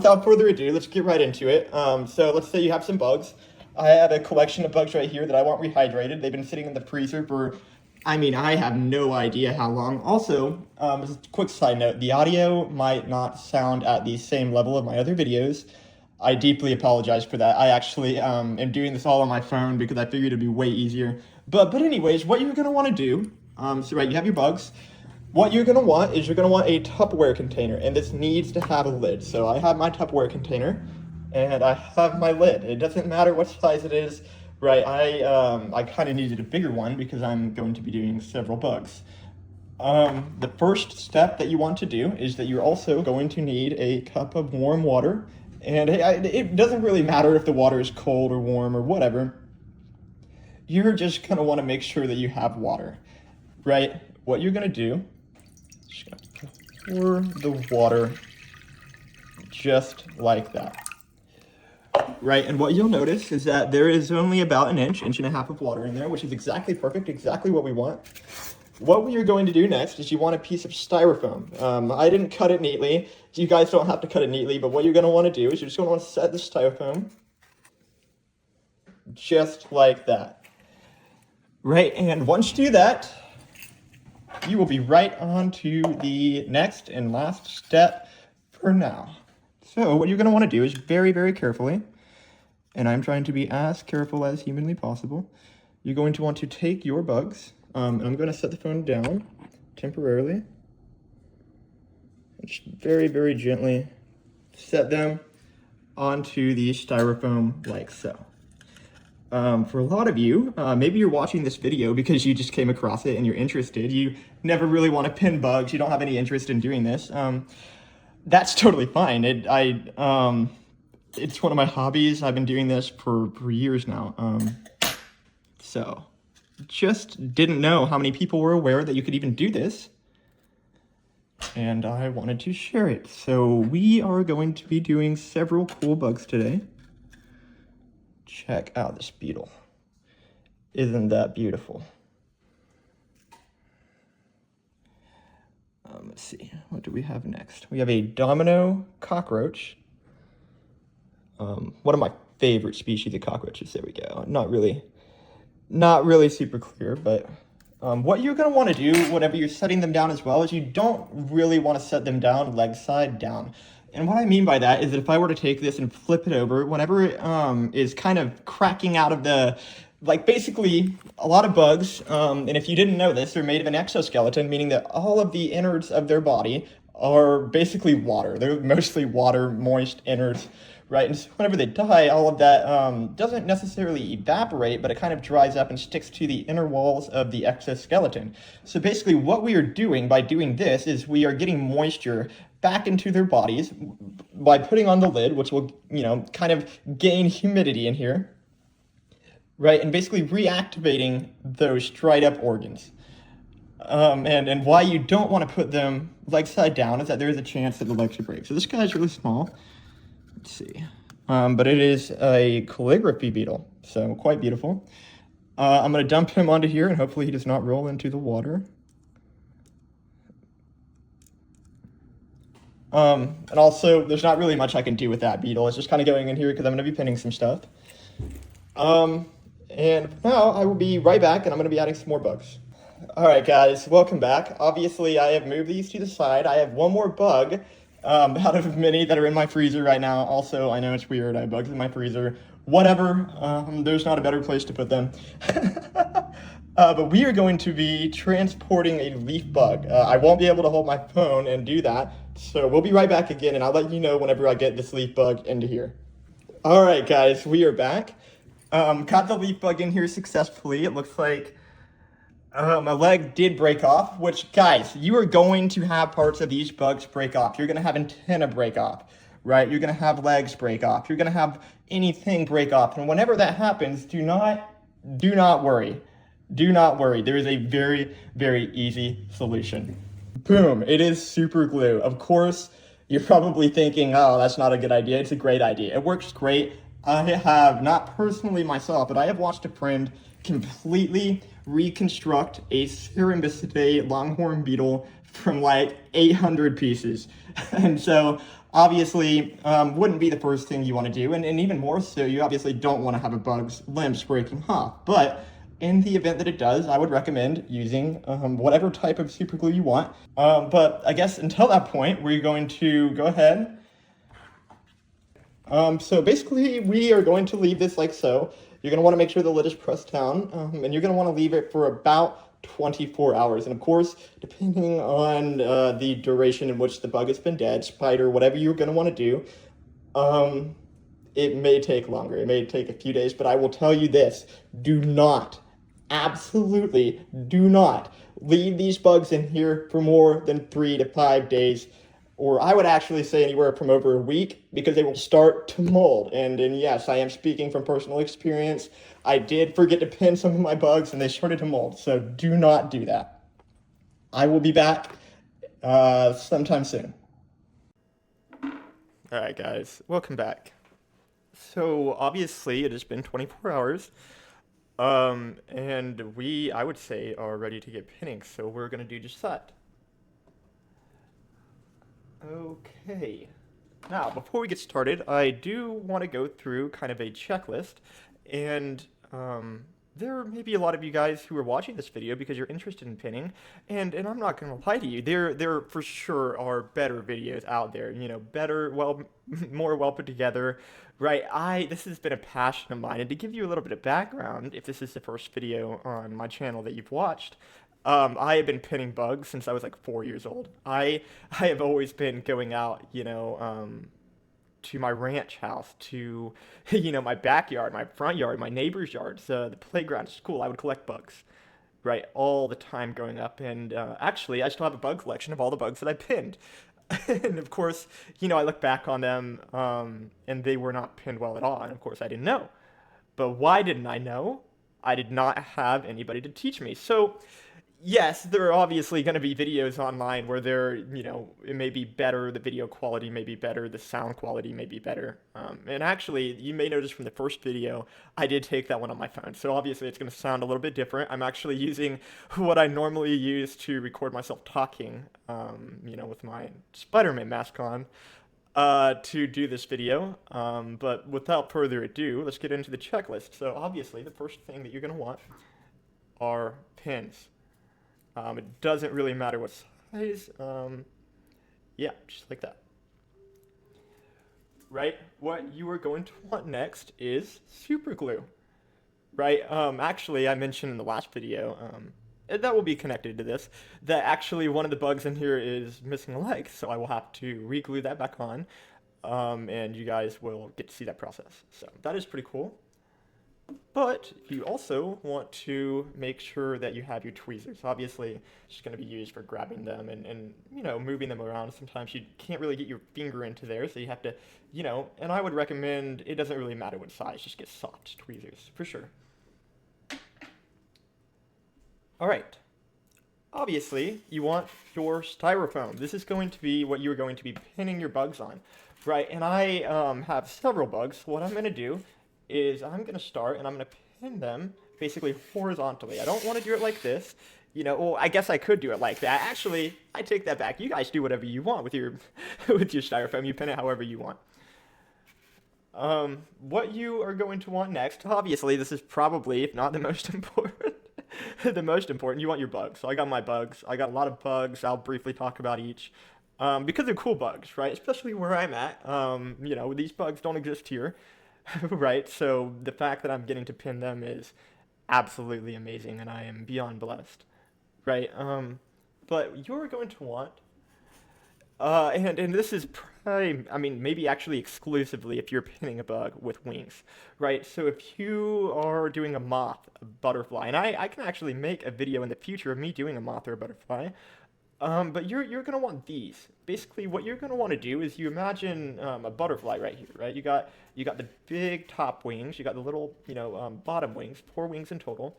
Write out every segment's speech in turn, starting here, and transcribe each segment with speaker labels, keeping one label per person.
Speaker 1: Without further ado, let's get right into it. So let's say you have some bugs. I have a collection of bugs right here that I want rehydrated. They've been sitting in the freezer for, I have no idea how long. Also, just a quick side note, the audio might not sound at the same level of my other videos. I deeply apologize for that. I actually am doing this all on my phone because I figured it'd be way easier. But anyways, what you're gonna want to do, so right, you have your bugs. What you're gonna want is you're gonna want a Tupperware container, and this needs to have a lid. So I have my Tupperware container, and I have my lid. It doesn't matter what size it is, right? I kind of needed a bigger one because I'm going to be doing several bugs. The first step that you want to do is that you're also going to need a cup of warm water, and it doesn't really matter if the water is cold or warm or whatever. You're just gonna want to make sure that you have water, right? What you're gonna do, just gonna pour the water just like that, right? And what you'll notice is that there is only about an inch and a half of water in there, which is exactly perfect, exactly what we want. What we are going to do next is you want a piece of styrofoam. I didn't cut it neatly. You guys don't have to cut it neatly, but what you're gonna wanna do is you're just gonna wanna set the styrofoam just like that, right? And once you do that, you will be right on to the next and last step for now. So what you're going to want to do is very, very carefully, and I'm trying to be as careful as humanly possible, you're going to want to take your bugs, and I'm going to set the phone down temporarily, and just very, very gently set them onto the styrofoam like so. For a lot of you, maybe you're watching this video because you just came across it and you're interested. You never really want to pin bugs. You don't have any interest in doing this. That's totally fine. It's one of my hobbies. I've been doing this for years now. So just didn't know how many people were aware that you could even do this. And I wanted to share it. So we are going to be doing several cool bugs today. Check out this beetle. Isn't that beautiful? Let's see, what do we have next? We have a domino cockroach. One of my favorite species of cockroaches. There we go. Not really super clear, but what you're gonna wanna do whenever you're setting them down as well is you don't really wanna set them down leg side down. And what I mean by that is that if I were to take this and flip it over, whenever it is kind of cracking out of the, like basically a lot of bugs, and if you didn't know this, they're made of an exoskeleton, meaning that all of the innards of their body are basically water. They're mostly water, moist innards, right? And so whenever they die, all of that doesn't necessarily evaporate, but it kind of dries up and sticks to the inner walls of the exoskeleton. So basically what we are doing by doing this is we are getting moisture back into their bodies by putting on the lid, which will, kind of gain humidity in here, right? And basically reactivating those dried up organs. And why you don't want to put them leg side down is that there is a chance that the legs will break. So this guy's really small. Let's see. But it is a calligraphy beetle, so quite beautiful. I'm going to dump him onto here, and hopefully he does not roll into the water. And also, there's not really much I can do with that beetle. It's just kind of going in here because I'm going to be pinning some stuff. And now I will be right back, and I'm going to be adding some more bugs. All right, guys, welcome back. Obviously, I have moved these to the side. I have one more bug out of many that are in my freezer right now. Also, I know it's weird. I have bugs in my freezer. Whatever. There's not a better place to put them. But we are going to be transporting a leaf bug. I won't be able to hold my phone and do that. So we'll be right back again, and I'll let you know whenever I get this leaf bug into here. All right, guys, we are back. Got the leaf bug in here successfully. It looks like my leg did break off, which, guys, you are going to have parts of these bugs break off. You're going to have antenna break off, right? You're going to have legs break off. You're going to have anything break off. And whenever that happens, do not worry. Do not worry. There is a very, very easy solution. Boom, it is super glue. Of course, you're probably thinking, oh, that's not a good idea. It's a great idea. It works great. I have, not personally myself, but I have watched a friend completely reconstruct a Cerambycidae longhorn beetle from like 800 pieces. And so obviously wouldn't be the first thing you want to do, and even more so, you obviously don't want to have a bug's limbs breaking off. But in the event that it does, I would recommend using whatever type of super glue you want. But I guess until that point, we're going to go ahead. So basically, we are going to leave this like so. You're going to want to make sure the lid is pressed down, and you're going to want to leave it for about 24 hours. And of course, depending on the duration in which the bug has been dead, spider, whatever you're going to want to do, it may take longer. It may take a few days, but I will tell you this: do not, absolutely do not leave these bugs in here for more than 3 to 5 days, or I would actually say anywhere from over a week, because they will start to mold. And yes, I am speaking from personal experience. I did forget to pin some of my bugs and they started to mold, so do not do that. I will be back sometime soon. All right, guys, welcome back. So obviously it has been 24 hours, and we, I would say, are ready to get pinning, so we're gonna do just that. Okay. Now, before we get started, I do want to go through kind of a checklist, and there may be a lot of you guys who are watching this video because you're interested in pinning, and I'm not going to lie to you, there for sure are better videos out there, you know, better, well, more well put together, right? This has been a passion of mine, and to give you a little bit of background, if this is the first video on my channel that you've watched, I have been pinning bugs since I was like 4 years old. I have always been going out, you know, to my ranch house, to you know, my backyard, my front yard, my neighbor's yards, the playground, school. I would collect bugs, right, all the time growing up. And actually, I still have a bug collection of all the bugs that I pinned. And of course, you know, I look back on them, and they were not pinned well at all. And of course, I didn't know. But why didn't I know? I did not have anybody to teach me. So yes, there are obviously going to be videos online where they're, you know, it may be better, the video quality may be better, the sound quality may be better. And actually, you may notice from the first video, I did take that one on my phone. So obviously, it's going to sound a little bit different. I'm actually using what I normally use to record myself talking, you know, with my Spider-Man mask on, to do this video. But without further ado, let's get into the checklist. So obviously, the first thing that you're going to want are pins. It doesn't really matter what size. Yeah, just like that. Right? What you are going to want next is super glue. Right? Actually, I mentioned in the last video, that will be connected to this, that actually one of the bugs in here is missing a leg, so I will have to re-glue that back on, and you guys will get to see that process. So that is pretty cool. But you also want to make sure that you have your tweezers. Obviously, it's just going to be used for grabbing them and you know, moving them around. Sometimes you can't really get your finger into there, so you have to, you know, and I would recommend, it doesn't really matter what size, just get soft tweezers, for sure. All right. Obviously, you want your styrofoam. This is going to be what you're going to be pinning your bugs on, right? And I have several bugs. What I'm going to do is I'm going to start and I'm going to pin them basically horizontally. I don't want to do it like this. You know, well, I guess I could do it like that. Actually, I take that back. You guys do whatever you want with your with your styrofoam. You pin it however you want. What you are going to want next, obviously, this is probably, if not the most important, the most important, you want your bugs. So I got my bugs. I got a lot of bugs. I'll briefly talk about each. Because they're cool bugs, right? Especially where I'm at. You know, these bugs don't exist here. Right? So the fact that I'm getting to pin them is absolutely amazing, and I am beyond blessed. Right? But you're going to want, and this is probably, I mean, maybe actually exclusively if you're pinning a bug with wings, right? So if you are doing a moth, a butterfly, and I can actually make a video in the future of me doing a moth or a butterfly, but you're gonna want these. Basically, what you're gonna want to do is you imagine a butterfly right here, right? You got the big top wings, you got the little, you know, bottom wings, 4 wings in total.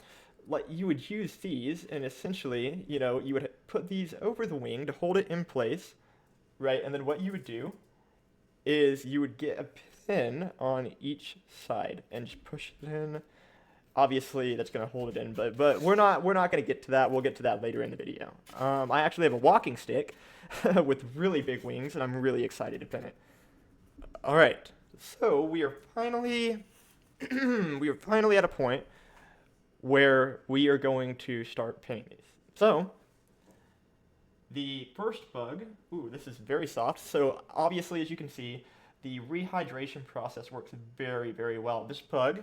Speaker 1: Like, you would use these, and essentially, you know, you would put these over the wing to hold it in place, right? And then what you would do is you would get a pin on each side and just push it in. Obviously, that's going to hold it in, but we're not going to get to that. We'll get to that later in the video. I actually have a walking stick with really big wings, and I'm really excited to pin it. All right, so we are finally we are finally at a point where we are going to start pinning these. So the first bug, ooh, this is very soft. So obviously, as you can see, the rehydration process works very, very well. This bug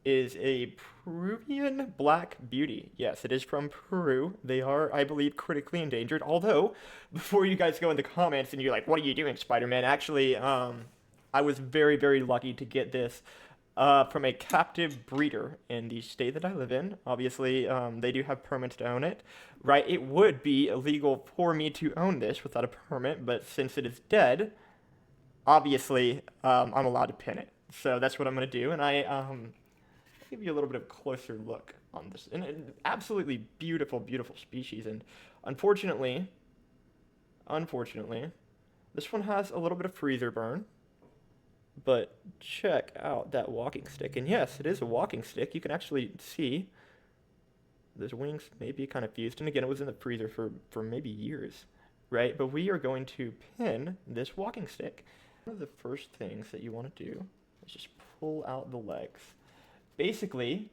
Speaker 1: is a Peruvian black beauty. Yes, it is from Peru. They are, I believe, critically endangered. Although, before you guys go in the comments and you're like, "What are you doing, Spider-Man?" Actually, I was very, very lucky to get this from a captive breeder in the state that I live in. Obviously, they do have permits to own it, right? It would be illegal for me to own this without a permit, but since it is dead, obviously, I'm allowed to pin it. So that's what I'm going to do, and I'll give you a little bit of a closer look on this. And an absolutely beautiful, beautiful species. And unfortunately, this one has a little bit of freezer burn. But check out that walking stick. And yes, it is a walking stick. You can actually see those wings may be kind of fused. And again, it was in the freezer for maybe years, right? But we are going to pin this walking stick. One of the first things that you want to do is just pull out the legs. Basically,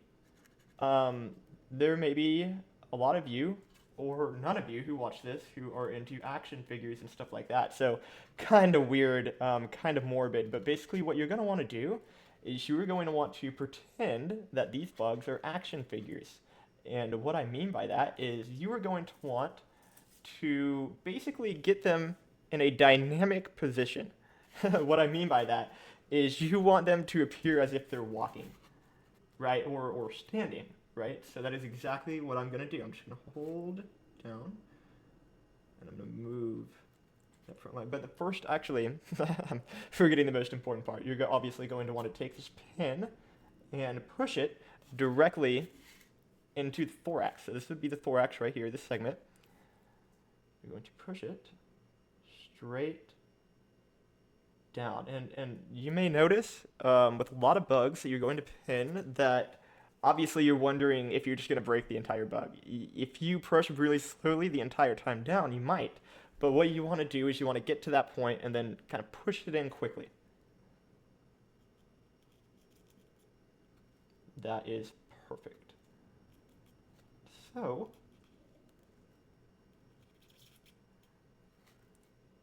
Speaker 1: there may be a lot of you or none of you who watch this who are into action figures and stuff like that. So kind of weird, kind of morbid, but basically what you're going to want to do is you're going to want to pretend that these bugs are action figures. And what I mean by that is you are going to want to basically get them in a dynamic position. What I mean by that is you want them to appear as if they're walking, right, or standing. Right, so that is exactly what I'm going to do. I'm just going to hold down, and I'm going to move that front line. But the first, actually, I'm forgetting the most important part. You're obviously going to want to take this pin and push it directly into the thorax. So this would be the thorax right here, this segment. You're going to push it straight down. And you may notice with a lot of bugs that you're going to pin that obviously you're wondering if you're just going to break the entire bug. If you push really slowly the entire time down, you might. But what you want to do is you want to get to that point and then kind of push it in quickly. That is perfect. So,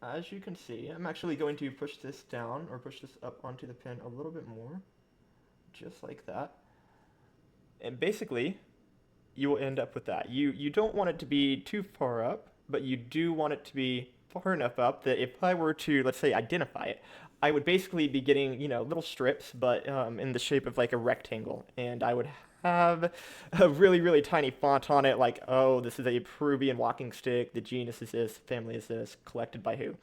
Speaker 1: as you can see, I'm actually going to push this down or push this up onto the pin a little bit more, just like that. And basically, you will end up with that. You don't want it to be too far up, but you do want it to be far enough up that if I were to, let's say, identify it, I would basically be getting, little strips, but in the shape of like a rectangle. And I would have a really, really tiny font on it, like, oh, this is a Peruvian walking stick, the genus is this, family is this, collected by who.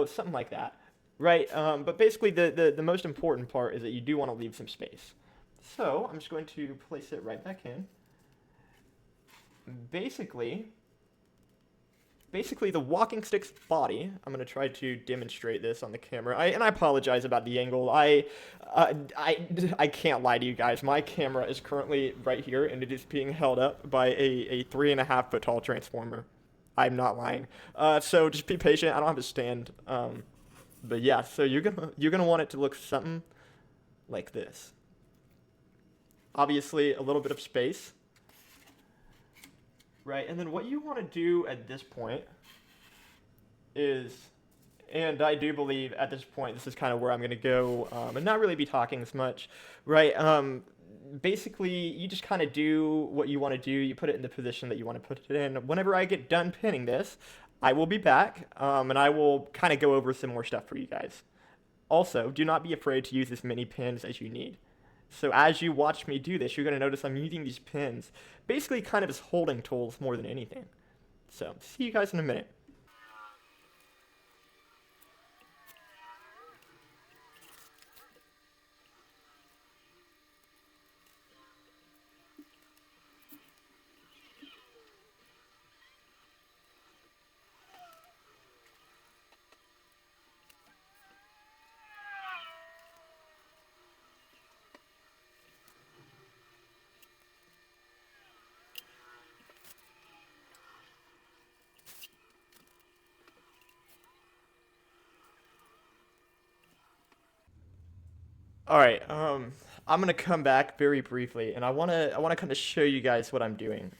Speaker 1: Something like that, right? But basically, the most important part is that you do want to leave some space. So I'm just going to place it right back in. Basically the walking stick's body, I'm going to try to demonstrate this on the camera. And I apologize about the angle. I can't lie to you guys. My camera is currently right here, and it is being held up by a 3.5 foot tall transformer. I'm not lying. So just be patient. I don't have a stand. But yeah, so you're gonna want it to look something like this. Obviously, a little bit of space, right? And then what you want to do at this point is, and I do believe at this point, this is kind of where I'm going to go and not really be talking as much, right? Basically, you just kind of do what you want to do. You put it in the position that you want to put it in. Whenever I get done pinning this, I will be back, and I will kind of go over some more stuff for you guys. Also, do not be afraid to use as many pins as you need. So as you watch me do this, you're going to notice I'm using these pins basically kind of as holding tools more than anything. So, see you guys in a minute. All right, I'm gonna come back very briefly, and I wanna kind of show you guys what I'm doing.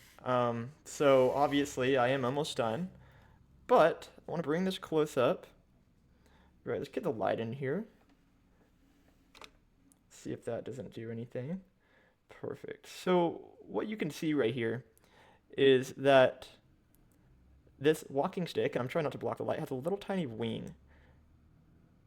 Speaker 1: So obviously I am almost done, but I want to bring this close up. Right, let's get the light in here. See if that doesn't do anything. Perfect. So what you can see right here is that this walking stick, and I'm trying not to block the light, has a little tiny wing.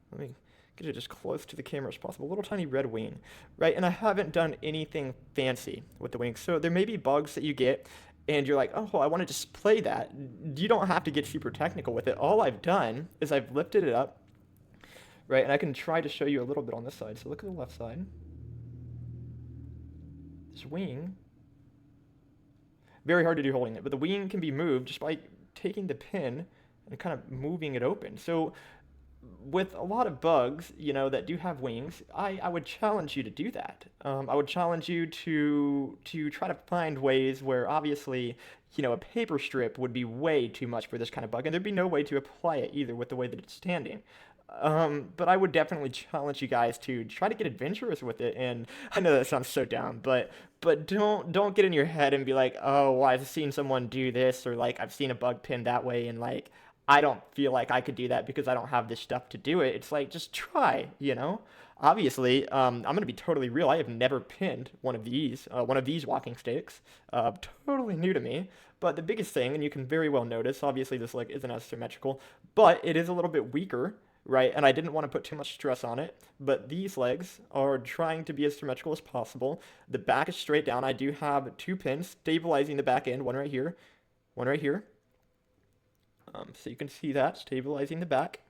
Speaker 1: Let me get it as close to the camera as possible. A little tiny red wing, right? And I haven't done anything fancy with the wing. So there may be bugs that you get and you're like, oh, I want to display that. You don't have to get super technical with it. All I've done is I've lifted it up, right? And I can try to show you a little bit on this side. So look at the left side. This wing, very hard to do holding it, but the wing can be moved just by taking the pin and kind of moving it open. So with a lot of bugs, that do have wings, I would challenge you to do that. I would challenge you to try to find ways where obviously, a paper strip would be way too much for this kind of bug, and there'd be no way to apply it either with the way that it's standing. But I would definitely challenge you guys to try to get adventurous with it. And I know that sounds so down, but don't get in your head and be like, oh, well, I've seen someone do this, or like I've seen a bug pinned that way, and like I don't feel like I could do that because I don't have this stuff to do it. It's like, just try. Obviously, I'm going to be totally real. I have never pinned one of these walking sticks. Totally new to me. But the biggest thing, and you can very well notice, obviously this leg isn't as symmetrical, but it is a little bit weaker, right? And I didn't want to put too much stress on it. But these legs are trying to be as symmetrical as possible. The back is straight down. I do have two pins stabilizing the back end, one right here, one right here. So you can see that stabilizing the back.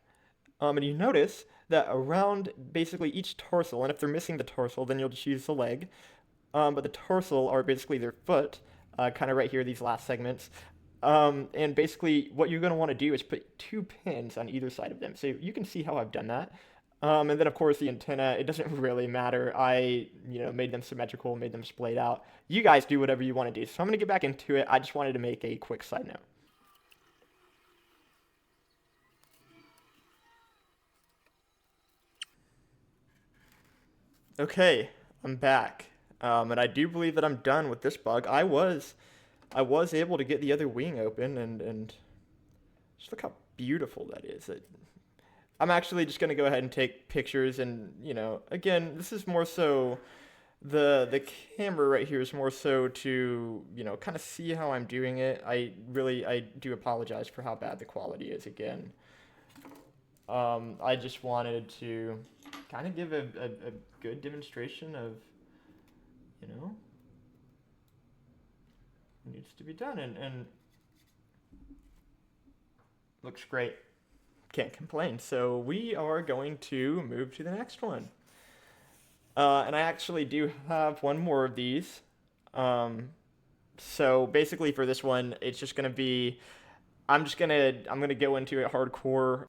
Speaker 1: And you notice that around basically each tarsal, and if they're missing the tarsal, then you'll just use the leg. But the tarsal are basically their foot, kind of right here, these last segments. And basically, what you're going to want to do is put two pins on either side of them. So you can see how I've done that. And then, of course, the antenna, it doesn't really matter. I, made them symmetrical, made them splayed out. You guys do whatever you want to do. So I'm going to get back into it. I just wanted to make a quick side note. Okay, I'm back. And I do believe that I'm done with this bug. I was able to get the other wing open, and just look how beautiful that is. I'm actually just gonna go ahead and take pictures, and again, this is more so the camera right here is more so to kind of see how I'm doing it. I do apologize for how bad the quality is again. I just wanted to kind of give a good demonstration of, you know, what needs to be done, and looks great. Can't complain. So we are going to move to the next one. And I actually do have one more of these. Um, so basically for this one, it's just gonna be, I'm gonna go into it hardcore.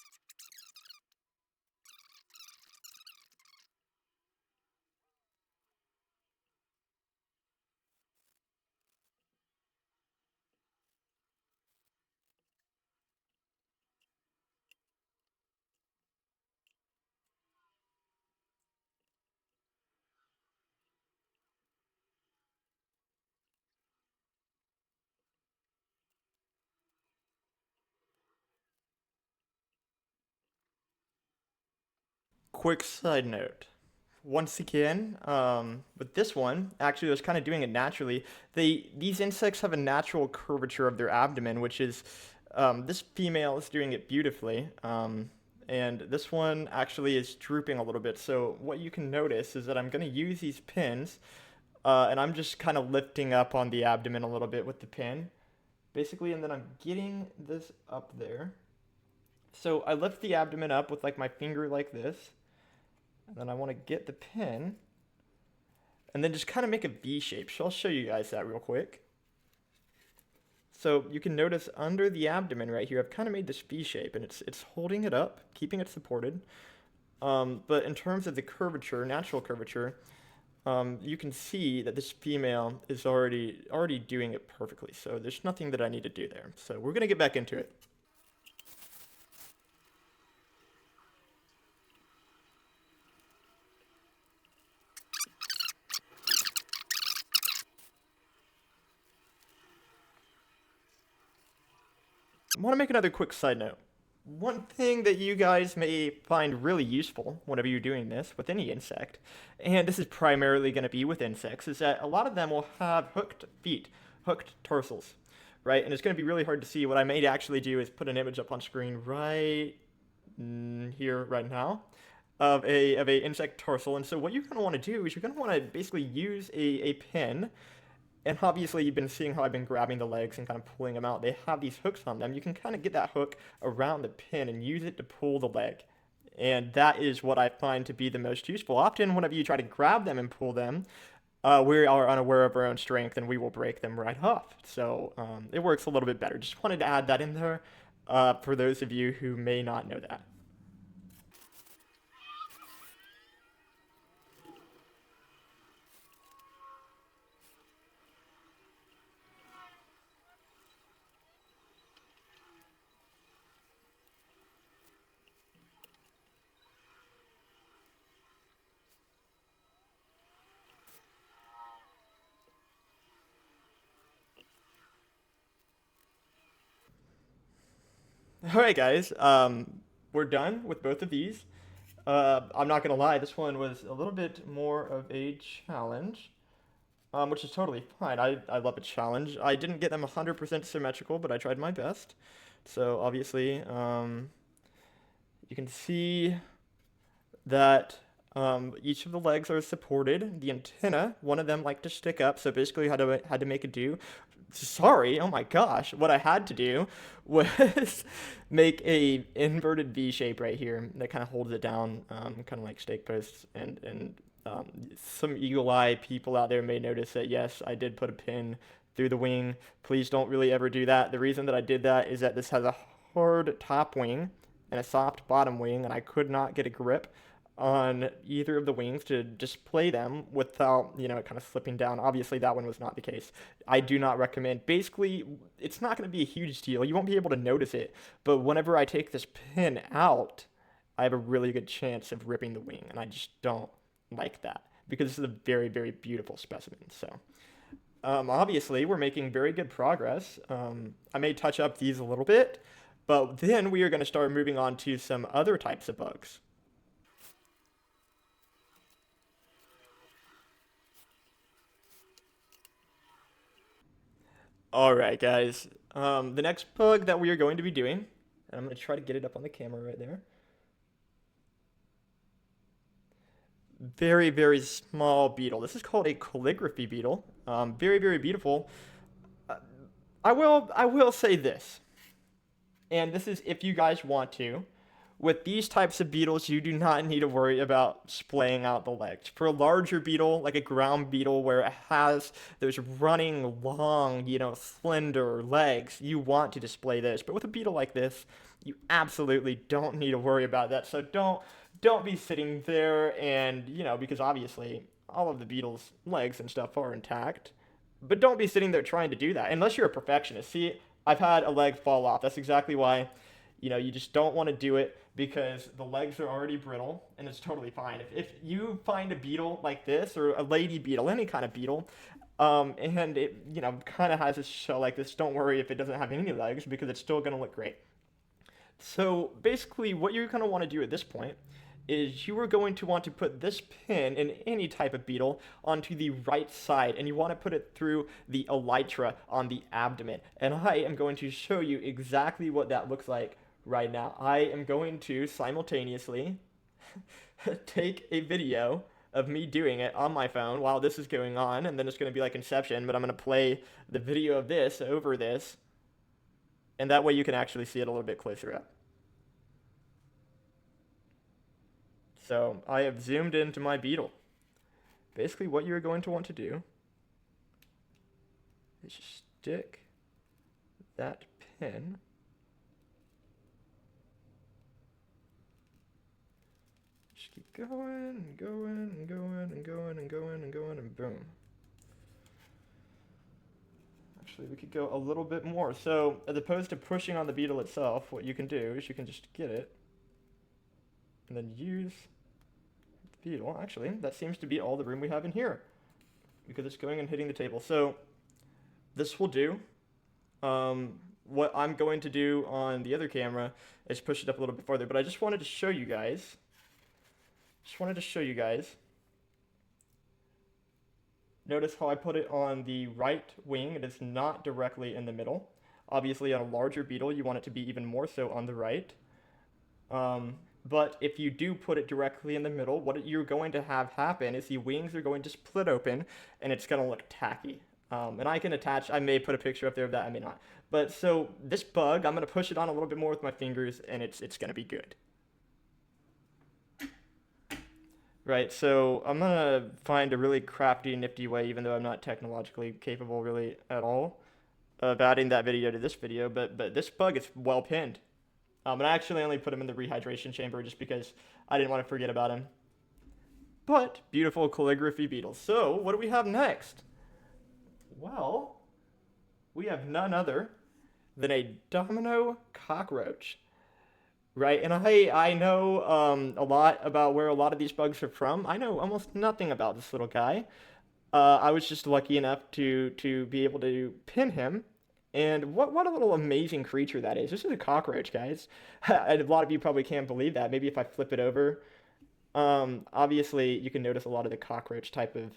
Speaker 1: Quick side note. Once again, with this one, actually, I was kind of doing it naturally. These insects have a natural curvature of their abdomen, which is this female is doing it beautifully, and this one actually is drooping a little bit. So what you can notice is that I'm going to use these pins, and I'm just kind of lifting up on the abdomen a little bit with the pin, basically, and then I'm getting this up there. So I lift the abdomen up with like my finger like this, and then I want to get the pin and then just kind of make a V shape. So I'll show you guys that real quick. So you can notice under the abdomen right here, I've kind of made this V shape, and it's holding it up, keeping it supported. But in terms of the curvature, natural curvature, you can see that this female is already doing it perfectly. So there's nothing that I need to do there. So we're gonna get back into it. want to make another quick side note. One thing that you guys may find really useful whenever you're doing this with any insect, and this is primarily going to be with insects, is that a lot of them will have hooked feet, hooked tarsals, right? And it's going to be really hard to see. What I may actually do is put an image up on screen right here, right now, of a insect tarsal. And so what you're going to want to do is you're going to want to basically use a pin. And obviously, you've been seeing how I've been grabbing the legs and kind of pulling them out. They have these hooks on them. You can kind of get that hook around the pin and use it to pull the leg. And that is what I find to be the most useful. Often, whenever you try to grab them and pull them, we are unaware of our own strength and we will break them right off. So it works a little bit better. Just wanted to add that in there for those of you who may not know that. All right, guys. We're done with both of these. I'm not gonna lie, this one was a little bit more of a challenge, which is totally fine. I love a challenge. I didn't get them 100% symmetrical, but I tried my best. So obviously, you can see that each of the legs are supported. The antenna, one of them liked to stick up, so basically had to make a do. Sorry, oh my gosh, what I had to do was make a inverted V shape right here that kind of holds it down, kind of like stake posts. And some eagle eye people out there may notice that yes, I did put a pin through the wing. Please don't really ever do that. The reason that I did that is that this has a hard top wing and a soft bottom wing, and I could not get a grip on either of the wings to display them without, it kind of slipping down. Obviously, that one was not the case. I do not recommend. Basically, it's not going to be a huge deal. You won't be able to notice it. But whenever I take this pin out, I have a really good chance of ripping the wing. And I just don't like that because this is a very, very beautiful specimen. So obviously, we're making very good progress. I may touch up these a little bit, but then we are going to start moving on to some other types of bugs. All right, guys. The next bug that we are going to be doing, and I'm going to try to get it up on the camera right there. Very, very small beetle. This is called a calligraphy beetle. Very, very beautiful. Uh, I will say this, and this is if you guys want to. With these types of beetles, you do not need to worry about splaying out the legs. For a larger beetle, like a ground beetle, where it has those running, long, slender legs, you want to display those. But with a beetle like this, you absolutely don't need to worry about that. So don't be sitting there and, because obviously all of the beetle's legs and stuff are intact. But don't be sitting there trying to do that unless you're a perfectionist. See, I've had a leg fall off. That's exactly why you just don't want to do it because the legs are already brittle and it's totally fine. If you find a beetle like this or a lady beetle, any kind of beetle, and it, kind of has a shell like this, don't worry if it doesn't have any legs because it's still going to look great. So basically what you're going to want to do at this point is you are going to want to put this pin in any type of beetle onto the right side, and you want to put it through the elytra on the abdomen. And I am going to show you exactly what that looks like right now. I am going to simultaneously take a video of me doing it on my phone while this is going on, and then it's going to be like Inception, but I'm going to play the video of this over this, and that way you can actually see it a little bit closer up. So I have zoomed into my beetle. Basically what you're going to want to do is just stick that pin just keep going and going and going and going and going and going and boom. Actually, we could go a little bit more. So as opposed to pushing on the beetle itself, what you can do is you can just get it and then use beetle. Actually, that seems to be all the room we have in here because it's going and hitting the table. So this will do. what I'm going to do on the other camera is push it up a little bit farther, but I just wanted to show you guys. Notice how I put it on the right wing. It is not directly in the middle. Obviously, on a larger beetle, you want it to be even more so on the right. But if you do put it directly in the middle, what you're going to have happen is the wings are going to split open, and it's going to look tacky. And I can attach, I may put a picture up there of that, I may not. But so this bug, I'm going to push it on a little bit more with my fingers, and it's going to be good. Right, so I'm gonna find a really crafty, nifty way, even though I'm not technologically capable really at all, of adding that video to this video, but this bug is well pinned. And I actually only put him in the rehydration chamber just because I didn't want to forget about him. But, beautiful calligraphy beetles. So, what do we have next? Well, we have none other than a domino cockroach. Right, and I know a lot about where a lot of these bugs are from. I know almost nothing about this little guy. I was just lucky enough to be able to pin him, and what a little amazing creature that is. This is a cockroach, guys. And a lot of you probably can't believe that. Maybe if I flip it over, obviously you can notice a lot of the cockroach type of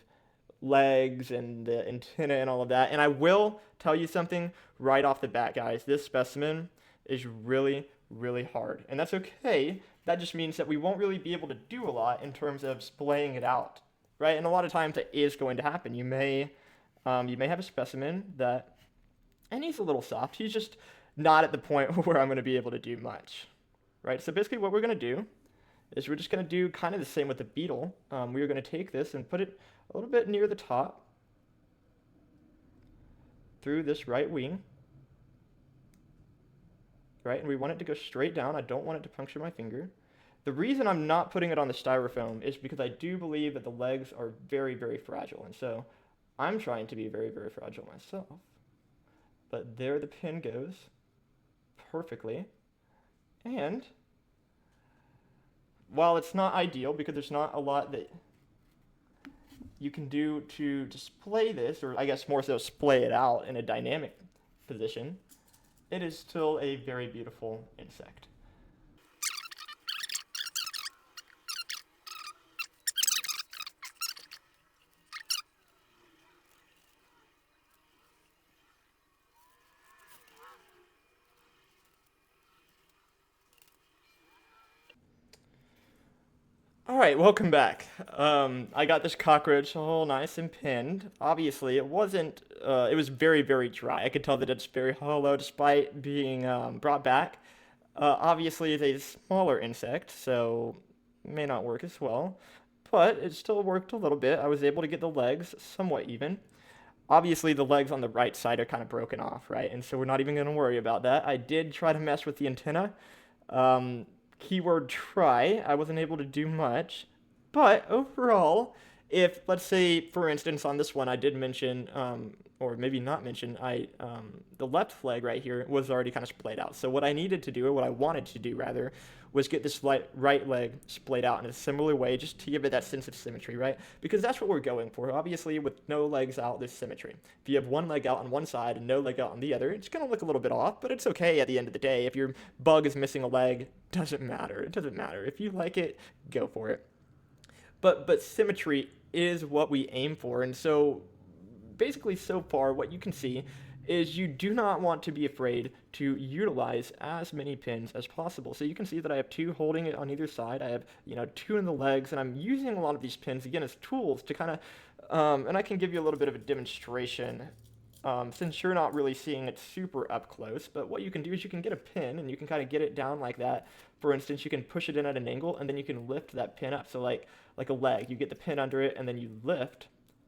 Speaker 1: legs and the antenna and all of that. And I will tell you something right off the bat, guys. This specimen is really, really hard. And that's okay. That just means that we won't really be able to do a lot in terms of splaying it out, right? And a lot of times that is going to happen. You may have a specimen that, and he's a little soft. He's just not at the point where I'm going to be able to do much, right? So basically what we're going to do is we're just going to do kind of the same with the beetle. We are going to take this and put it a little bit near the top through this right wing, right? And we want it to go straight down. I don't want it to puncture my finger. The reason I'm not putting it on the styrofoam is because I do believe that the legs are very, very fragile. And so I'm trying to be very, very fragile myself. But there the pin goes perfectly. And while it's not ideal because there's not a lot that you can do to display this, or I guess more so splay it out in a dynamic position, it is still a very beautiful insect. All right, welcome back. I got this cockroach all nice and pinned. Obviously, it wasn't, it was very, very dry. I could tell that it's very hollow despite being brought back. Obviously, it's a smaller insect, so it may not work as well, but it still worked a little bit. I was able to get the legs somewhat even. Obviously, the legs on the right side are kind of broken off, right? And so we're not even going to worry about that. I did try to mess with the antenna. Um, Keyword try. I wasn't able to do much. But overall, if, let's say, for instance, on this one, I did mention, or maybe not mention, the left leg right here was already kind of splayed out. So what I needed to do, or what I wanted to do rather, was get this right leg splayed out in a similar way, just to give it that sense of symmetry, right? Because that's what we're going for. Obviously, with no legs out, there's symmetry. If you have one leg out on one side and no leg out on the other, it's going to look a little bit off, but it's okay at the end of the day. If your bug is missing a leg, doesn't matter. It doesn't matter. If you like it, go for it. But symmetry is what we aim for, and so basically so far what you can see is you do not want to be afraid to utilize as many pins as possible. So you can see that I have two holding it on either side. I have, two in the legs, and I'm using a lot of these pins, again, as tools to kind of, and I can give you a little bit of a demonstration since you're not really seeing it super up close. But what you can do is you can get a pin, and you can kind of get it down like that. For instance, you can push it in at an angle, and then you can lift that pin up. So like a leg, you get the pin under it, and then you lift,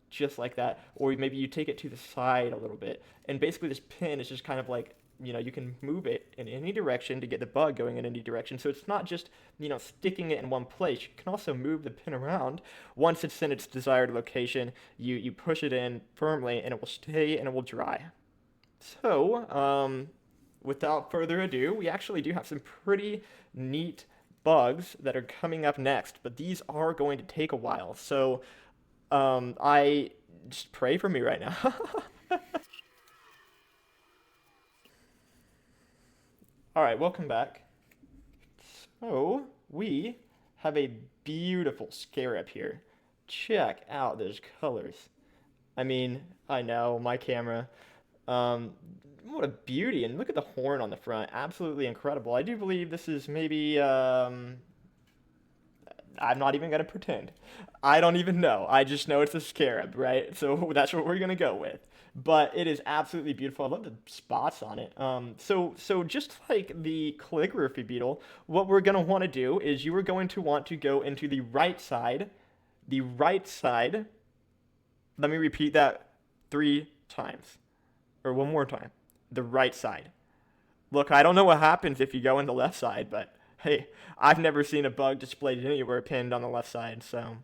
Speaker 1: just like that, or maybe you take it to the side a little bit, and basically this pin is just kind of like, you can move it in any direction to get the bug going in any direction, so it's not just, sticking it in one place. You can also move the pin around. Once it's in its desired location, you push it in firmly, and it will stay and it will dry. So, without further ado, we actually do have some pretty neat bugs that are coming up next, but these are going to take a while, so I just pray for me right now. All right, welcome back. So we have a beautiful scarab here. Check out those colors. I mean, I know my camera. Um, what a beauty! And look at the horn on the front. Absolutely incredible. I do believe this is maybe I'm not even gonna pretend. I don't even know. I just know it's a scarab, right? So that's what we're gonna go with. But it is absolutely beautiful. I love the spots on it. So just like the calligraphy beetle, what we're gonna want to do is you are going to want to go into the right side. The right side. Let me repeat that 3 times, or one more time. The right side. Look, I don't know what happens if you go in the left side, but hey, I've never seen a bug displayed anywhere pinned on the left side, so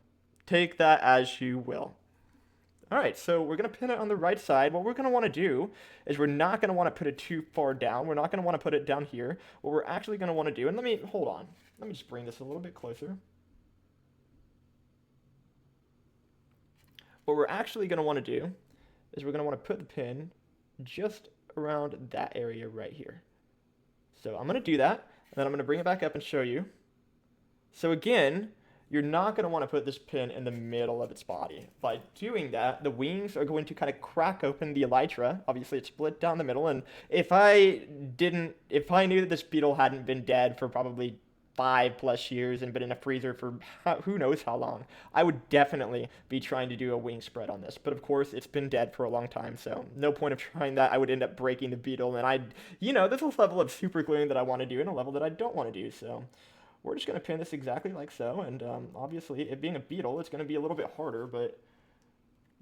Speaker 1: take that as you will. All right, so we're going to pin it on the right side. What we're going to want to do is we're not going to want to put it too far down. We're not going to want to put it down here. What we're actually going to want to do, and hold on. Let me just bring this a little bit closer. What we're actually going to want to do is we're going to want to put the pin just around that area right here. So I'm going to do that, and then I'm going to bring it back up and show you. So again, you're not going to want to put this pin in the middle of its body. By doing that, the wings are going to kind of crack open the elytra. Obviously, it's split down the middle, and if I knew that this beetle hadn't been dead for probably 5+ years and been in a freezer for who knows how long, I would definitely be trying to do a wing spread on this. But of course, it's been dead for a long time, so no point of trying that. I would end up breaking the beetle, and there's a level of super gluing that I want to do and a level that I don't want to do, so we're just going to pin this exactly like so, and obviously, it being a beetle, it's going to be a little bit harder, but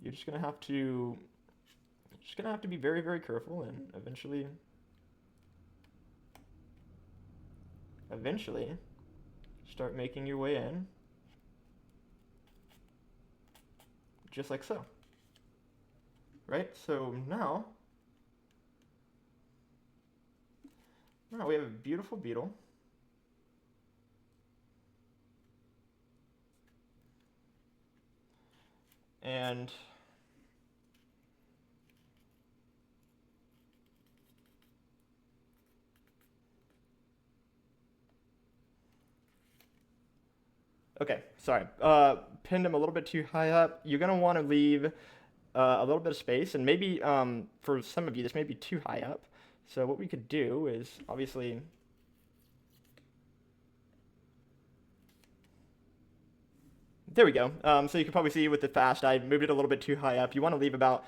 Speaker 1: you're just going to have to be very, very careful, and eventually start making your way in, just like so. Right? So now we have a beautiful beetle. And okay, sorry. Pinned him a little bit too high up. You're gonna want to leave a little bit of space, and maybe for some of you this may be too high up. So what we could do is obviously there we go. So you can probably see with the fast, I moved it a little bit too high up. You want to leave about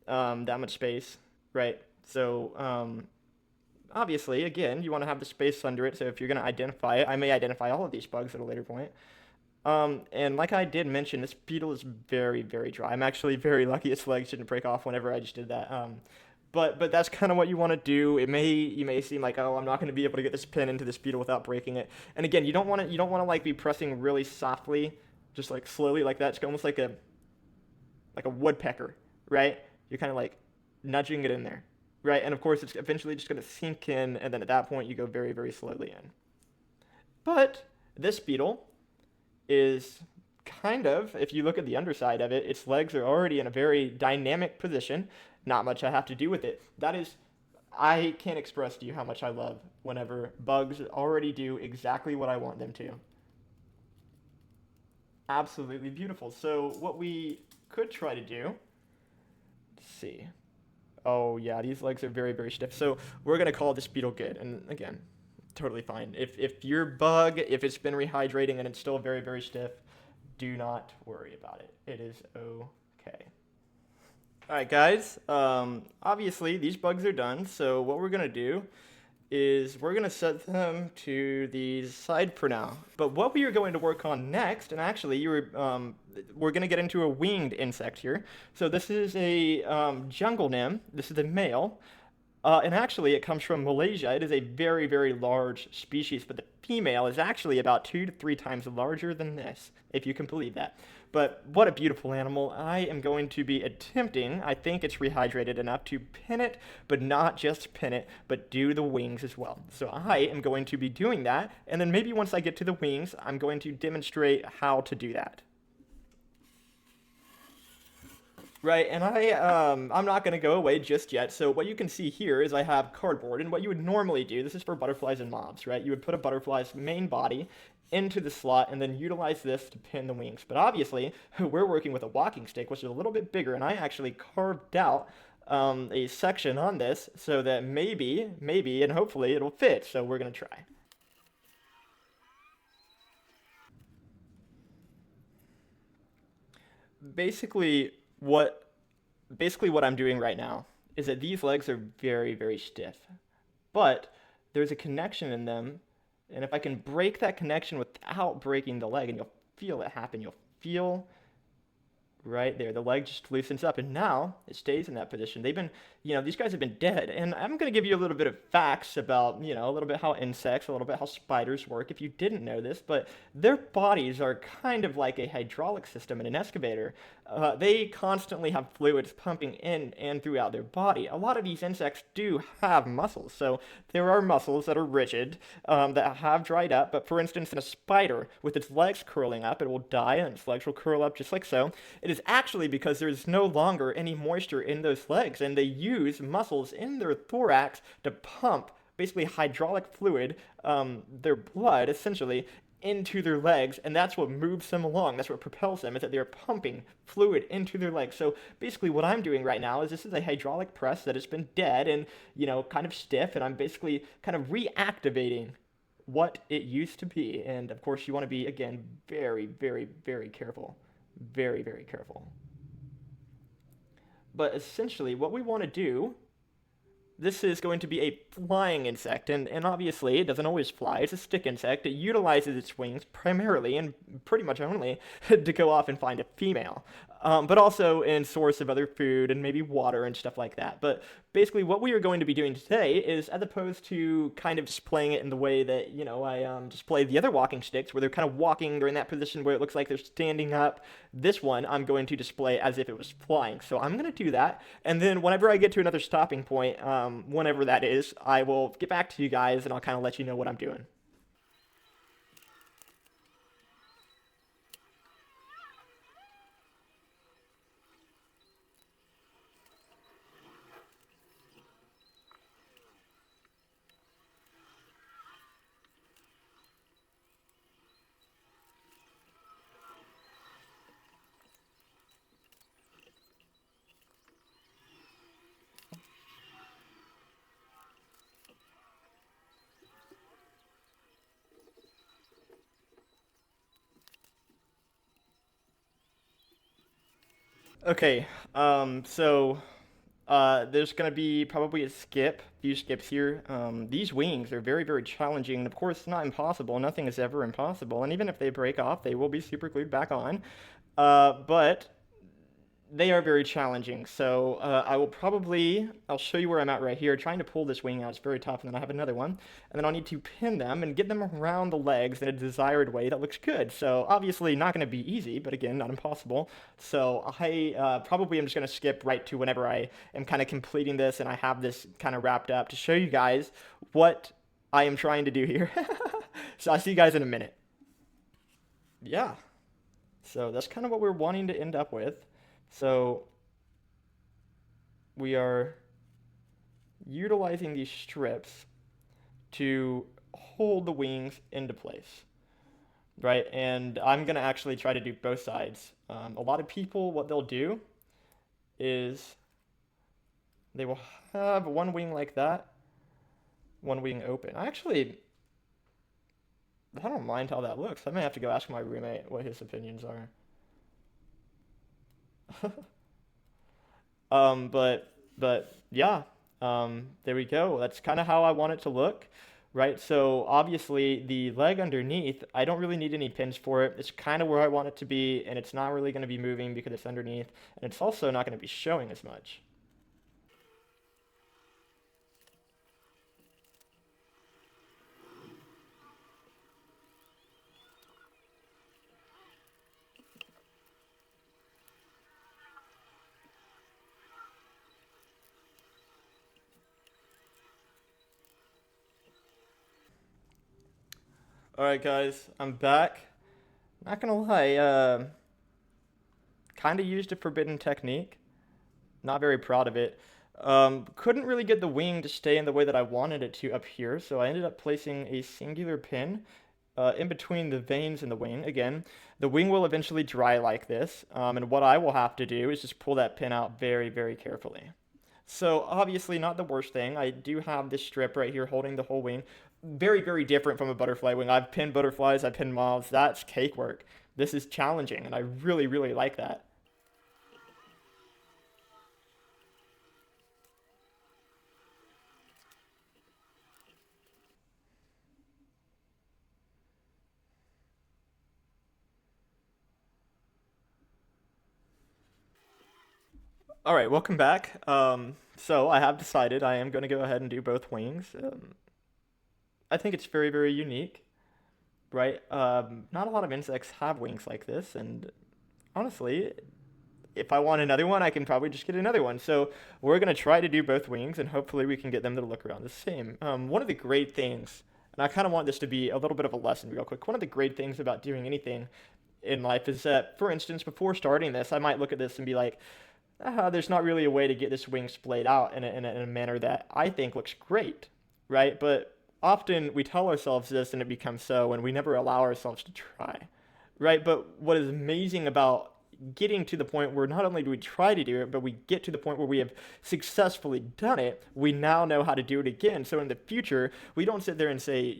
Speaker 1: that much space, right? So obviously, again, you want to have the space under it. So if you're going to identify it, I may identify all of these bugs at a later point. And like I did mention, this beetle is very, very dry. I'm actually very lucky its legs didn't break off whenever I just did that. But that's kind of what you want to do. You may seem like, oh, I'm not going to be able to get this pin into this beetle without breaking it. And again, you don't want to like be pressing really softly, just like slowly like that. It's almost like a woodpecker, right? You're kind of like nudging it in there, right? And of course, it's eventually just going to sink in, and then at that point, you go very, very slowly in. But this beetle is kind of, if you look at the underside of it, its legs are already in a very dynamic position. Not much I have to do with it. That is, I can't express to you how much I love whenever bugs already do exactly what I want them to. Absolutely beautiful. So what we could try to do, let's see. Oh yeah, these legs are very, very stiff. So we're gonna call this beetle good. And again, totally fine. If your bug, if it's been rehydrating and it's still very, very stiff, do not worry about it. It is okay. All right, guys. Obviously, these bugs are done. So what we're gonna do is we're gonna set them to the side for now. But what we are going to work on next, and actually, we're gonna get into a winged insect here. So this is a jungle nym. This is a male. And actually, it comes from Malaysia. It is a very, very large species, but the female is actually about 2 to 3 times larger than this, if you can believe that. But what a beautiful animal. I am going to be attempting, I think it's rehydrated enough to pin it, but not just pin it, but do the wings as well. So I am going to be doing that, and then maybe once I get to the wings, I'm going to demonstrate how to do that. Right, and I'm not gonna go away just yet. So what you can see here is I have cardboard, and what you would normally do, this is for butterflies and moths, right? You would put a butterfly's main body into the slot and then utilize this to pin the wings. But obviously, we're working with a walking stick, which is a little bit bigger, and I actually carved out a section on this so that maybe, and hopefully it'll fit. So we're gonna try. Basically, what basically what I'm doing right now is that these legs are very, very stiff, but there's a connection in them, and if I can break that connection without breaking the leg, and you'll feel it happen, you'll feel right there. The leg just loosens up, and now it stays in that position. These guys have been dead. And I'm going to give you a little bit of facts about, a little bit how insects, a little bit how spiders work, if you didn't know this, but their bodies are kind of like a hydraulic system in an excavator. They constantly have fluids pumping in and throughout their body. A lot of these insects do have muscles, so there are muscles that are rigid, that have dried up. But for instance, in a spider, with its legs curling up, it will die and its legs will curl up just like so. It is actually because there's no longer any moisture in those legs, and they use muscles in their thorax to pump basically hydraulic fluid, their blood essentially, into their legs, and that's what moves them along. That's what propels them, is that they're pumping fluid into their legs. So basically what I'm doing right now is this is a hydraulic press that has been dead and, kind of stiff, and I'm basically kind of reactivating what it used to be. And of course you want to be, again, very, very, very careful. Very, very careful. But essentially what we want to do, this is going to be a flying insect, and obviously it doesn't always fly. It's a stick insect. It utilizes its wings primarily and pretty much only to go off and find a female, but also in source of other food and maybe water and stuff like that. But basically, what we are going to be doing today is, as opposed to kind of displaying it in the way that I display the other walking sticks, where they're kind of walking, they're in that position where it looks like they're standing up. This one I'm going to display as if it was flying. So I'm going to do that, and then whenever I get to another stopping point, whenever that is, I will get back to you guys and I'll kind of let you know what I'm doing. Okay, there's gonna be probably a few skips here. These wings are very, very challenging, and of course, not impossible. Nothing is ever impossible, and even if they break off, they will be super glued back on. But they are very challenging. So I'll show you where I'm at right here, trying to pull this wing out. It's very tough, and then I have another one, and then I'll need to pin them and get them around the legs in a desired way that looks good. So obviously not going to be easy, but again, not impossible. So I probably am just going to skip right to whenever I am kind of completing this and I have this kind of wrapped up to show you guys what I am trying to do here. So I'll see you guys in a minute. Yeah. So that's kind of what we're wanting to end up with. So we are utilizing these strips to hold the wings into place, right? And I'm gonna actually try to do both sides. A lot of people, what they'll do is they will have one wing like that, one wing open. I don't mind how that looks. I may have to go ask my roommate what his opinions are. But yeah, there we go. That's kind of how I want it to look, right? So obviously the leg underneath, I don't really need any pins for it. It's kind of where I want it to be, and it's not really going to be moving because it's underneath, and it's also not going to be showing as much. All right, guys, I'm back. Not gonna lie, kind of used a forbidden technique. Not very proud of it. Couldn't really get the wing to stay in the way that I wanted it to up here, so I ended up placing a singular pin in between the veins in the wing. Again, the wing will eventually dry like this, and what I will have to do is just pull that pin out very, very carefully. So obviously not the worst thing. I do have this strip right here holding the whole wing. Very, very different from a butterfly wing. I've pinned butterflies, I've pinned moths. That's cake work. This is challenging, and I really, really like that. All right, welcome back. So I have decided I am going to go ahead and do both wings. I think it's very, very unique, right? Not a lot of insects have wings like this, and honestly, if I want another one, I can probably just get another one. So we're gonna try to do both wings, and hopefully we can get them to look around the same. One of the great things, and I kind of want this to be a little bit of a lesson, real quick. One of the great things about doing anything in life is that, for instance, before starting this, I might look at this and be like, there's not really a way to get this wing splayed out in a manner that I think looks great, right? But often we tell ourselves this and it becomes so, and we never allow ourselves to try, right? But what is amazing about getting to the point where not only do we try to do it, but we get to the point where we have successfully done it, we now know how to do it again. So in the future, we don't sit there and say,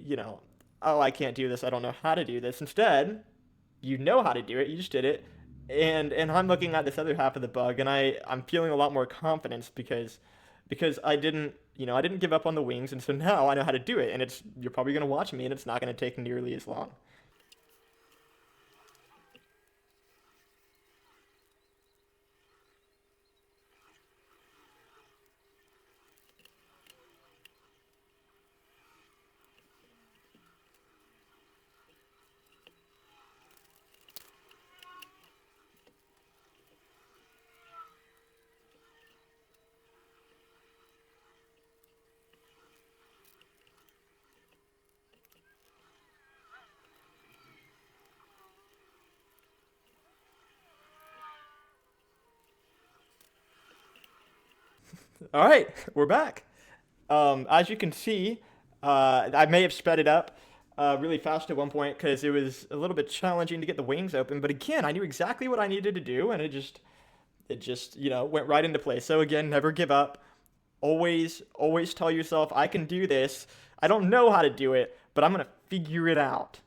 Speaker 1: oh, I can't do this, I don't know how to do this. Instead, you know how to do it, you just did it. And I'm looking at this other half of the bug, and I'm feeling a lot more confidence because I didn't give up on the wings, and so now I know how to do it. And it's you're probably gonna watch me, and it's not gonna take nearly as long. All right, we're back. As you can see, I may have sped it up really fast at one point because it was a little bit challenging to get the wings open. But again, I knew exactly what I needed to do, and it just went right into place. So again, never give up. Always tell yourself, I can do this. I don't know how to do it, but I'm gonna figure it out.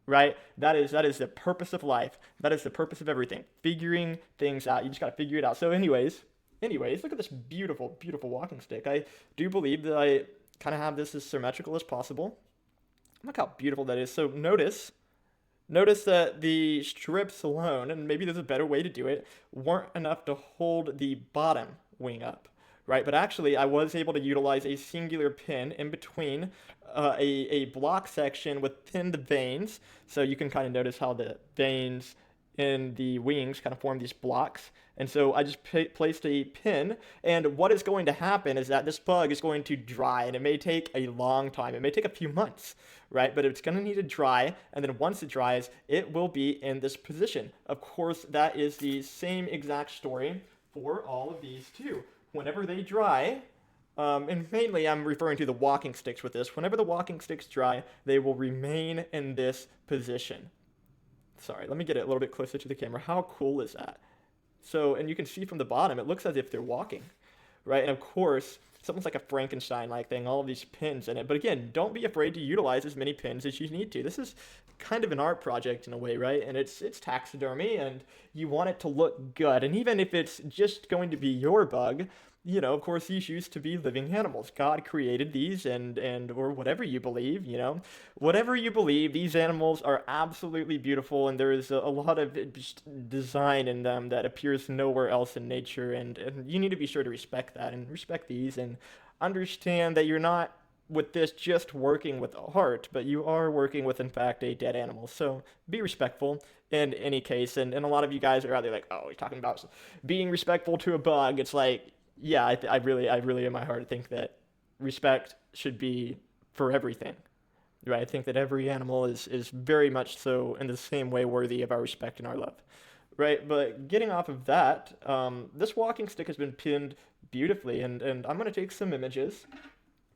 Speaker 1: Right? That is the purpose of life. That is the purpose of everything. Figuring things out. You just gotta figure it out. So, anyways, look at this beautiful, beautiful walking stick. I do believe that I kind of have this as symmetrical as possible. Look how beautiful that is. So notice that the strips alone, and maybe there's a better way to do it, weren't enough to hold the bottom wing up, right? But actually, I was able to utilize a singular pin in between a block section within the veins. So you can kind of notice how the veins in the wings kind of form these blocks. And so I just placed a pin, and what is going to happen is that this bug is going to dry, and it may take a long time. It may take a few months, right? But it's going to need to dry, and then once it dries, it will be in this position. Of course, that is the same exact story for all of these too. Whenever they dry, and mainly I'm referring to the walking sticks with this, whenever the walking sticks dry, they will remain in this position. Sorry, let me get it a little bit closer to the camera. How cool is that? So, and you can see from the bottom, it looks as if they're walking, right? And of course, something's like a Frankenstein-like thing, all of these pins in it. But again, don't be afraid to utilize as many pins as you need to. This is kind of an art project in a way, right? And it's taxidermy, and you want it to look good. And even if it's just going to be your bug, of course, these used to be living animals. God created these, and or whatever you believe, whatever you believe, these animals are absolutely beautiful, and there is a lot of design in them that appears nowhere else in nature, and you need to be sure to respect that and respect these, and understand that you're not with this just working with art, but you are working with, in fact, a dead animal. So be respectful in any case. And a lot of you guys are out there like, oh, he's talking about being respectful to a bug. It's like, yeah, I really, in my heart, think that respect should be for everything. Right? I think that every animal is very much so in the same way worthy of our respect and our love. right? But getting off of that, this walking stick has been pinned beautifully, and I'm gonna take some images.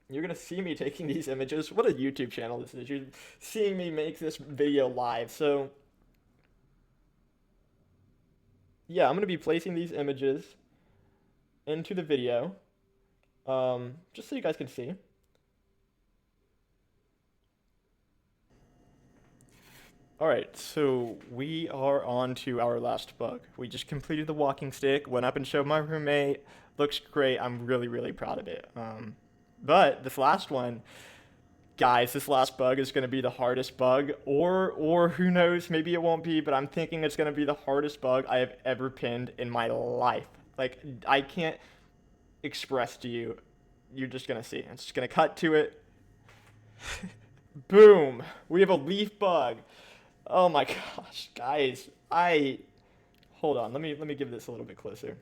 Speaker 1: You're gonna see me taking these images. What a YouTube channel this is. You're seeing me make this video live. So yeah, I'm gonna be placing these images into the video, just so you guys can see. All right, so we are on to our last bug. We just completed the walking stick, went up and showed my roommate. Looks great. I'm really, really proud of it. But this last one, guys, this last bug is going to be the hardest bug, or who knows, maybe it won't be, but I'm thinking it's going to be the hardest bug I have ever pinned in my life. Like, I can't express to you. You're just going to see. I'm just going to cut to it. Boom! We have a leaf bug. Oh my gosh, guys. Hold on. Let me give this a little bit closer.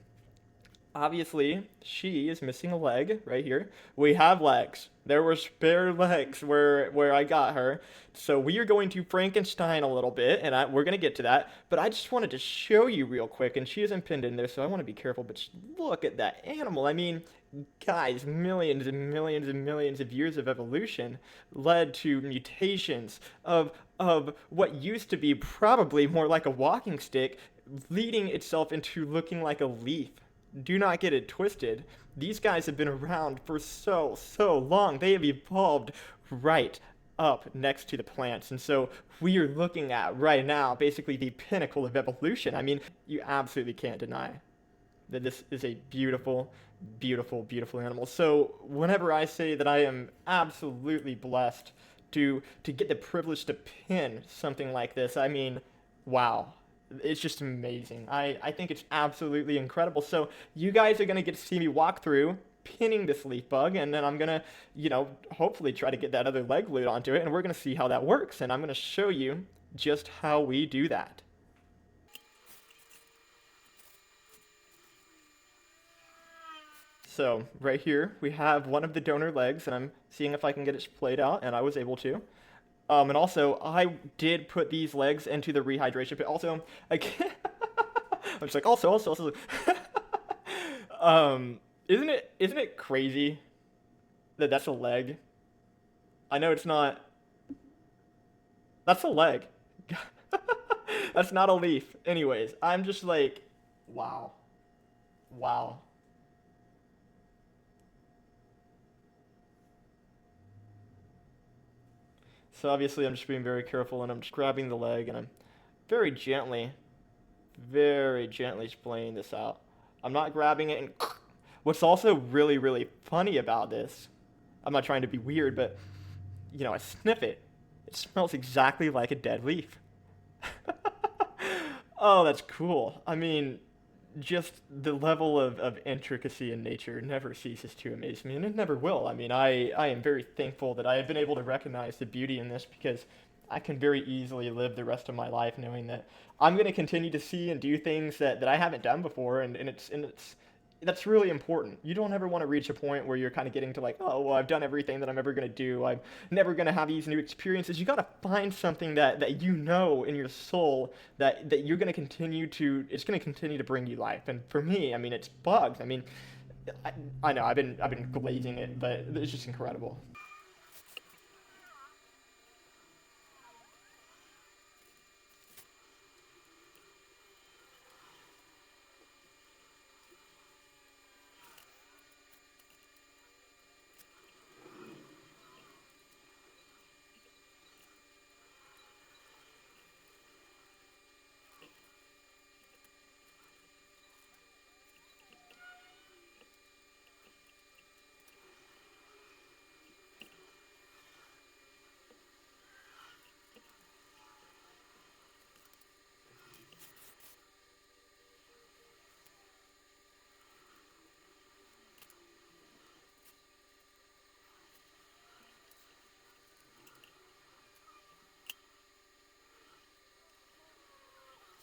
Speaker 1: Obviously, she is missing a leg right here. We have legs. There were spare legs where I got her. So we are going to Frankenstein a little bit, and we're going to get to that. But I just wanted to show you real quick, and she isn't pinned in there, so I want to be careful. But look at that animal. I mean, guys, millions and millions and millions of years of evolution led to mutations of what used to be probably more like a walking stick, leading itself into looking like a leaf. Do not get it twisted. These guys have been around for so long. They have evolved right up next to the plants. And so we are looking at right now basically the pinnacle of evolution. I mean, you absolutely can't deny that this is a beautiful, beautiful, beautiful animal. So whenever I say that I am absolutely blessed to get the privilege to pin something like this, I mean, wow. It's just amazing. I think it's absolutely incredible. So you guys are gonna get to see me walk through pinning this leaf bug, and then I'm gonna, hopefully try to get that other leg glued onto it, and we're gonna see how that works, and I'm gonna show you just how we do that. So right here we have one of the donor legs, and I'm seeing if I can get it splayed out, and I was able to. And also, I did put these legs into the rehydration pit. Also, I can't. I'm just like, also. Isn't it crazy that that's a leg? I know it's not. That's a leg. That's not a leaf. Anyways, I'm just like, wow, wow. So obviously, I'm just being very careful, and I'm just grabbing the leg, and I'm very gently, very gently splaying this out. I'm not grabbing it and. What's also really, really funny about this, I'm not trying to be weird, but I sniff it. It smells exactly like a dead leaf. Oh, that's cool. I mean, just the level of intricacy in nature never ceases to amaze me, and it never will. I mean, I am very thankful that I have been able to recognize the beauty in this because I can very easily live the rest of my life knowing that I'm going to continue to see and do things that I haven't done before, and it's that's really important. You don't ever want to reach a point where you're kind of getting to like, oh, well, I've done everything that I'm ever going to do. I'm never going to have these new experiences. You got to find something that you know in your soul that you're going to continue to, it's going to continue to bring you life. And for me, I mean, it's bugs. I mean, I know I've been glazing it, but it's just incredible.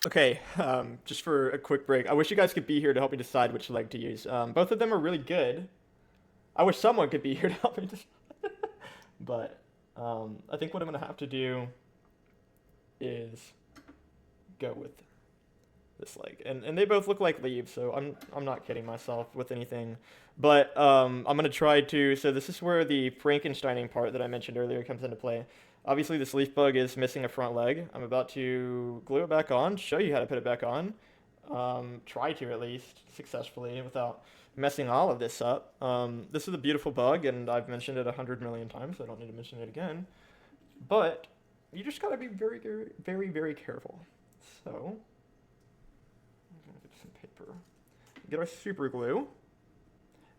Speaker 1: Okay, just for a quick break, I wish you guys could be here to help me decide which leg to use. Both of them are really good. I wish someone could be here to help me decide. But I think what I'm gonna have to do is go with this leg, and they both look like leaves, so I'm not kidding myself with anything. But I'm gonna try to. So this is where the Frankensteining part that I mentioned earlier comes into play. Obviously, this leaf bug is missing a front leg. I'm about to glue it back on, show you how to put it back on. Try to at least successfully without messing all of this up. This is a beautiful bug, and I've mentioned it 100 million times, so I don't need to mention it again. But you just gotta be very, very, very, very careful. So I'm gonna get some paper, get our super glue,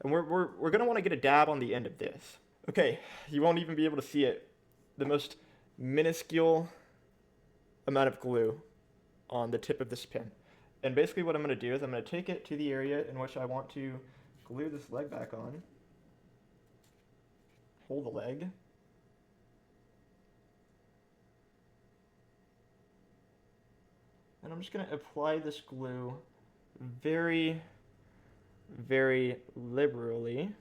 Speaker 1: and we're gonna want to get a dab on the end of this. Okay, you won't even be able to see it. The most minuscule amount of glue on the tip of this pin. And basically what I'm going to do is I'm going to take it to the area in which I want to glue this leg back on. Hold the leg. And I'm just going to apply this glue very, very liberally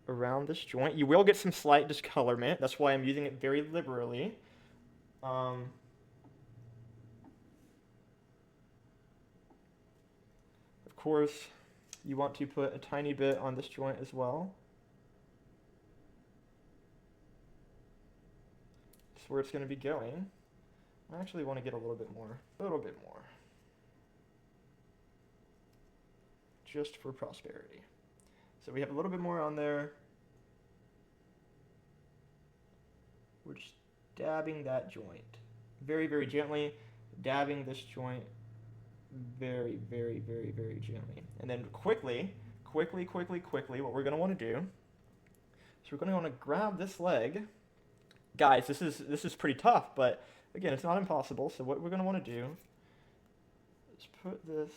Speaker 1: around this joint. You will get some slight discolorment. That's why I'm using it very liberally. Of course, you want to put a tiny bit on this joint as well. That's where it's going to be going. I actually want to get a little bit more. Just for prosperity. So we have a little bit more on there. We're just dabbing that joint. Very, very gently. Dabbing this joint very, very, very, very gently. And then quickly, what we're going to want to do is we're going to want to grab this leg. Guys, this is pretty tough, but again, it's not impossible. So what we're going to want to do is put this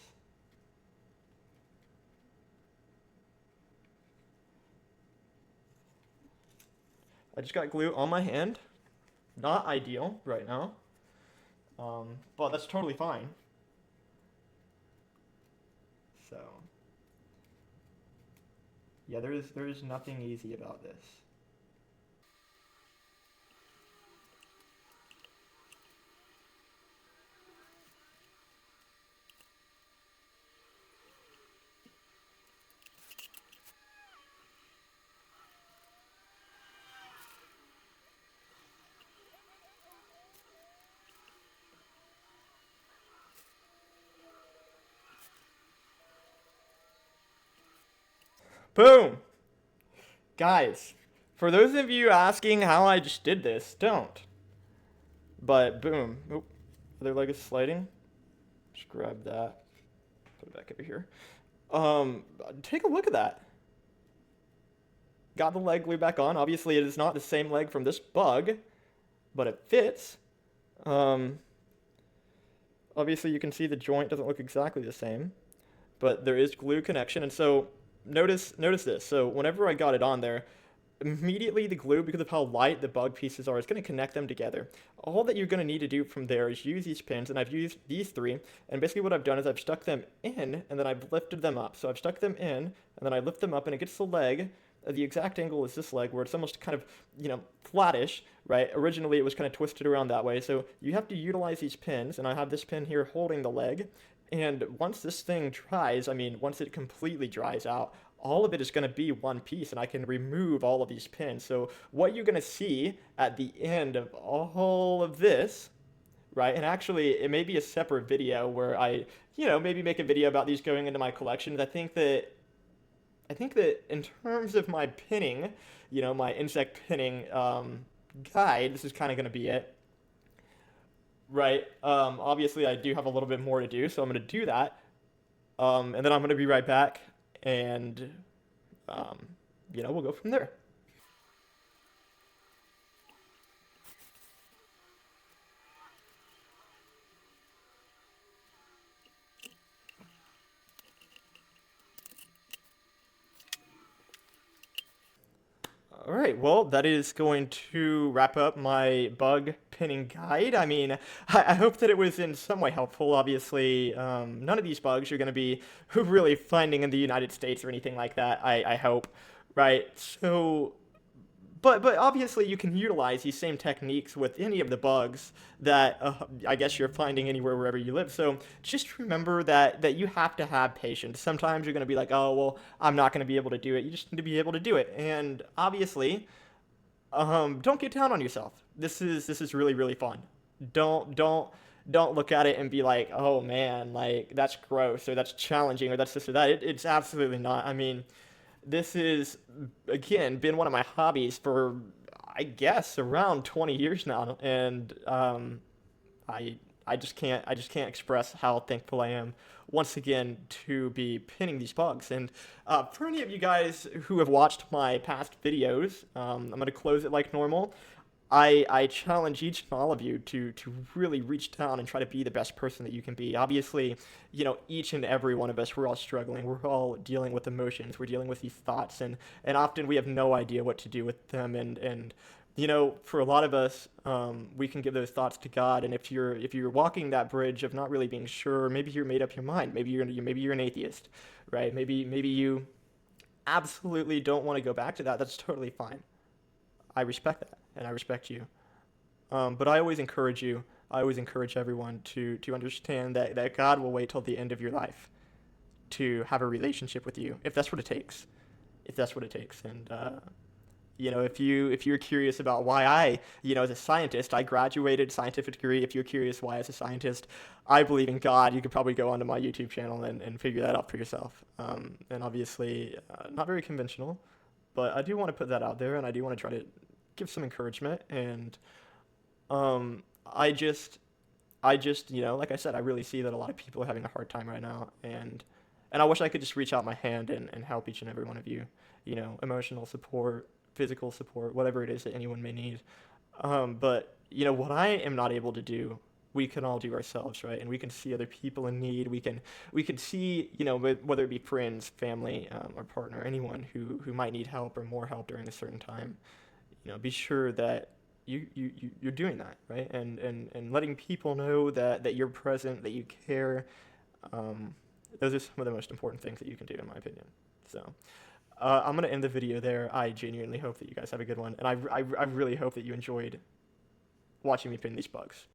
Speaker 1: I just got glue on my hand. Not ideal right now, but that's totally fine. So, yeah, there is nothing easy about this. Boom! Guys, for those of you asking how I just did this, don't. But boom. Oop. Other leg is sliding. Just grab that. Put it back over here. Take a look at that. Got the leg glued back on. Obviously, it is not the same leg from this bug, but it fits. Obviously, you can see the joint doesn't look exactly the same, but there is glue connection, and so notice this. So whenever I got it on there, immediately the glue, because of how light the bug pieces are, is going to connect them together. All that you're going to need to do from there is use these pins, and I've used these three, and basically what I've done is I've stuck them in, and then I've lifted them up. So I've stuck them in, and then I lift them up, and it gets the leg at the exact angle as this leg, where it's almost kind of, flattish, right? Originally it was kind of twisted around that way, so you have to utilize these pins, and I have this pin here holding the leg, and once this thing dries, once it completely dries out, all of it is going to be one piece, and I can remove all of these pins. So what you're going to see at the end of all of this, right, and actually it may be a separate video where I, maybe make a video about these going into my collections. I think that in terms of my pinning, my insect pinning guide, this is kind of going to be it. Right. Obviously, I do have a little bit more to do, so I'm going to do that. And then I'm going to be right back, and, we'll go from there. All right, well, that is going to wrap up my bug pinning guide. I hope that it was in some way helpful. Obviously, none of these bugs you're going to be really finding in the United States or anything like that, I hope, right? So but obviously you can utilize these same techniques with any of the bugs that I guess you're finding anywhere wherever you live. So just remember that you have to have patience. Sometimes you're going to be like, oh well, I'm not going to be able to do it. You just need to be able to do it. And obviously, don't get down on yourself. This is really really fun. Don't don't look at it and be like, oh man, like that's gross or that's challenging or that's this or that. It's absolutely not. I mean, this is again been one of my hobbies for I guess around 20 years now, and I I just can't express how thankful I am once again to be pinning these bugs. And for any of you guys who have watched my past videos, I'm gonna close it like normal. I challenge each and all of you to really reach down and try to be the best person that you can be. Obviously, each and every one of us, we're all struggling. We're all dealing with emotions. We're dealing with these thoughts, and often we have no idea what to do with them. And for a lot of us, we can give those thoughts to God. And if you're walking that bridge of not really being sure, maybe you're made up your mind. Maybe you're an atheist, right? Maybe you absolutely don't want to go back to that. That's totally fine. I respect that, and I respect you. But I always encourage you. I always encourage everyone to understand that God will wait till the end of your life to have a relationship with you, if that's what it takes. If that's what it takes. And if you're curious about why as a scientist, I graduated scientific degree. If you're curious why as a scientist, I believe in God, you could probably go onto my YouTube channel and figure that out for yourself. And obviously, not very conventional, but I do want to put that out there, and I do want to try to give some encouragement. And I just, like I said, I really see that a lot of people are having a hard time right now, and I wish I could just reach out my hand and help each and every one of you, emotional support, physical support, whatever it is that anyone may need. But what I am not able to do, we can all do ourselves, right? And we can see other people in need. We can see, whether it be friends, family, or partner, anyone who might need help or more help during a certain time. Be sure that you're doing that, right? And letting people know that you're present, that you care. Um, those are some of the most important things that you can do, in my opinion. So. I'm going to end the video there. I genuinely hope that you guys have a good one, and I really hope that you enjoyed watching me pin these bugs.